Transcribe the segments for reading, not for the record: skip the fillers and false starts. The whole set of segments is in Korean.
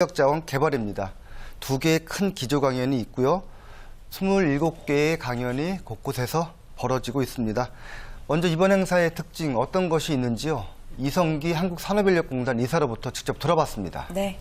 인력자원 개발입니다. 2개의 큰 기조 강연이 있고요. 27개의 강연이 곳곳에서 벌어지고 있습니다. 먼저 이번 행사의 특징 어떤 것이 있는지요? 이성기 한국산업인력공단 이사로부터 직접 들어봤습니다. 네.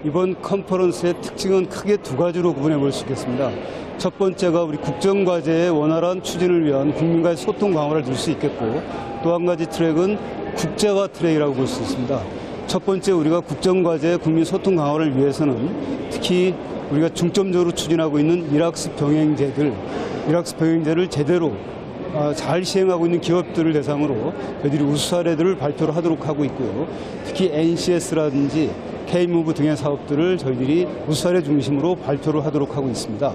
이번 컨퍼런스의 특징은 크게 2가지로 구분해 볼 수 있겠습니다. 첫 번째가 우리 국정과제의 원활한 추진을 위한 국민과의 소통 강화를 줄 수 있겠고, 또 한 가지 트랙은 국제화 트랙이라고 볼 수 있습니다. 첫 번째, 우리가 국정과제의 국민 소통 강화를 위해서는 특히 우리가 중점적으로 추진하고 있는 일학습 병행제를 제대로 잘 시행하고 있는 기업들을 대상으로 저희들이 우수 사례들을 발표를 하도록 하고 있고요. 특히 NCS라든지 K무브 등의 사업들을 저희들이 우수 사례 중심으로 발표를 하도록 하고 있습니다.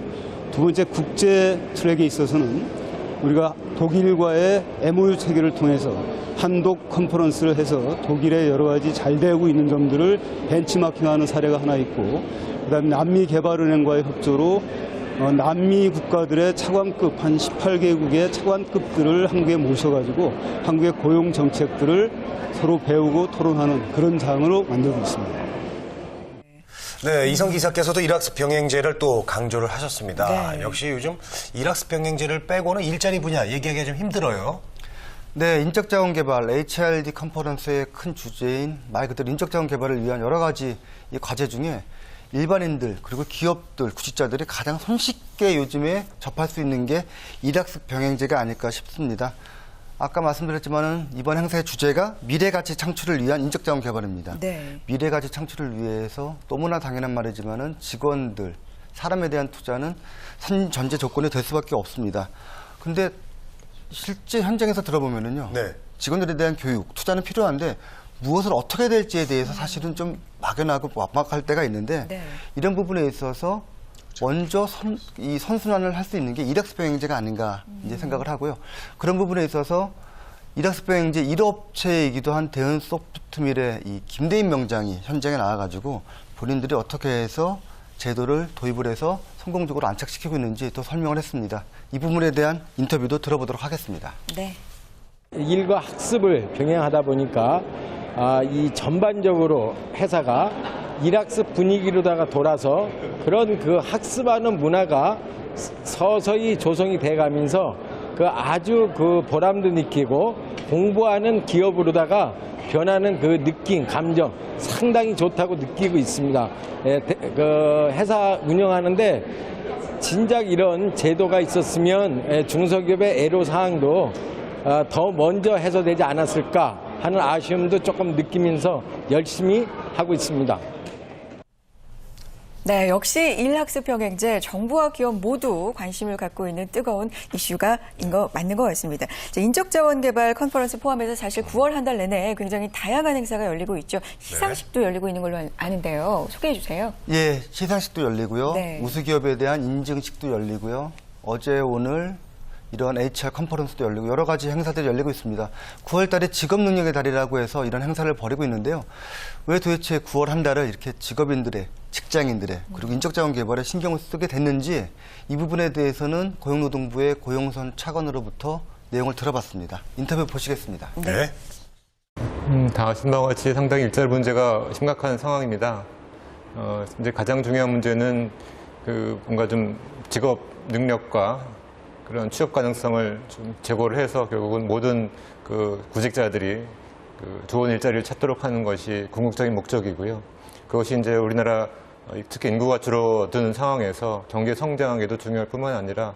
두 번째, 국제 트랙에 있어서는 우리가 독일과의 MOU 체결을 통해서 한독 컨퍼런스를 해서 독일의 여러 가지 잘 되고 있는 점들을 벤치마킹하는 사례가 하나 있고, 그다음에 남미개발은행과의 협조로 남미 국가들의 차관급 한 18개국의 차관급들을 한국에 모셔가지고 한국의 고용 정책들을 서로 배우고 토론하는 그런 장으로 만들고 있습니다. 네, 이성기 이사께서도 일학습 병행제를 또 강조를 하셨습니다. 네. 역시 요즘 일학습 병행제를 빼고는 일자리 분야 얘기하기가 좀 힘들어요. 네, 인적자원 개발 HRD 컨퍼런스의 큰 주제인 말 그대로 인적자원 개발을 위한 여러 가지 이 과제 중에 일반인들 그리고 기업들, 구직자들이 가장 손쉽게 요즘에 접할 수 있는 게 일학습 병행제가 아닐까 싶습니다. 아까 말씀드렸지만은 이번 행사의 주제가 미래가치 창출을 위한 인적자원 개발입니다. 네. 미래가치 창출을 위해서 너무나 당연한 말이지만은 직원들, 사람에 대한 투자는 선전제 조건이 될 수밖에 없습니다. 근데 실제 현장에서 들어보면은요. 네. 직원들에 대한 교육, 투자는 필요한데 무엇을 어떻게 될지에 대해서 사실은 좀 막연하고 막막할 때가 있는데 네. 이런 부분에 있어서 먼저 이 선순환을 할 수 있는 게 일학습 병행제가 아닌가 이제 생각을 하고요. 그런 부분에 있어서 일학습 병행제 1업체이기도 한 대은소프트밀의 이 김대인 명장이 현장에 나와가지고 본인들이 어떻게 해서 제도를 도입을 해서 성공적으로 안착시키고 있는지 또 설명을 했습니다. 이 부분에 대한 인터뷰도 들어보도록 하겠습니다. 네. 일과 학습을 병행하다 보니까 이 전반적으로 회사가 일학습 분위기로다가 돌아서 그런 그 학습하는 문화가 서서히 조성이 돼가면서 그 아주 그 보람도 느끼고 공부하는 기업으로다가 변하는 그 느낌, 감정 상당히 좋다고 느끼고 있습니다. 그 회사 운영하는데 진작 이런 제도가 있었으면 중소기업의 애로사항도 더 먼저 해소되지 않았을까 하는 아쉬움도 조금 느끼면서 열심히 하고 있습니다. 네, 역시 일학습 병행제 정부와 기업 모두 관심을 갖고 있는 뜨거운 이슈가 맞는 것 같습니다. 인적자원 개발 컨퍼런스 포함해서 사실 9월 한 달 내내 굉장히 다양한 행사가 열리고 있죠. 시상식도 열리고 있는 걸로 아는데요. 소개해 주세요. 예, 시상식도 열리고요. 네. 우수기업에 대한 인증식도 열리고요. 어제 오늘 이런 HR 컨퍼런스도 열리고 여러 가지 행사들이 열리고 있습니다. 9월 달에 직업능력의 달이라고 해서 이런 행사를 벌이고 있는데요. 왜 도대체 9월 한 달을 이렇게 직업인들의, 직장인들의 그리고 인적자원 개발에 신경을 쓰게 됐는지 이 부분에 대해서는 고용노동부의 고용선 차관으로부터 내용을 들어봤습니다. 인터뷰 보시겠습니다. 네. 다 아신 바와 같이 상당히 일자리 문제가 심각한 상황입니다. 이제 가장 중요한 문제는 뭔가 좀 직업 능력과 그런 취업 가능성을 좀 제고를 해서 결국은 모든 구직자들이 좋은 일자리를 찾도록 하는 것이 궁극적인 목적이고요. 그것이 이제 우리나라 특히 인구가 줄어드는 상황에서 경제 성장에도 중요할 뿐만 아니라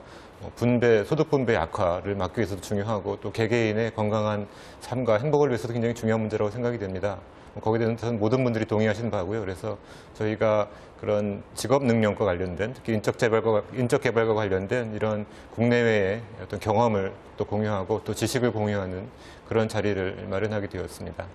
소득 분배 약화를 막기 위해서도 중요하고 또 개개인의 건강한 삶과 행복을 위해서도 굉장히 중요한 문제라고 생각이 됩니다. 거기에 대해서는 모든 분들이 동의하시는 바고요. 그래서 저희가 그런 직업 능력과 관련된 특히 인적 개발과 관련된 이런 국내외의 어떤 경험을 또 공유하고 또 지식을 공유하는 그런 자리를 마련하게 되었습니다.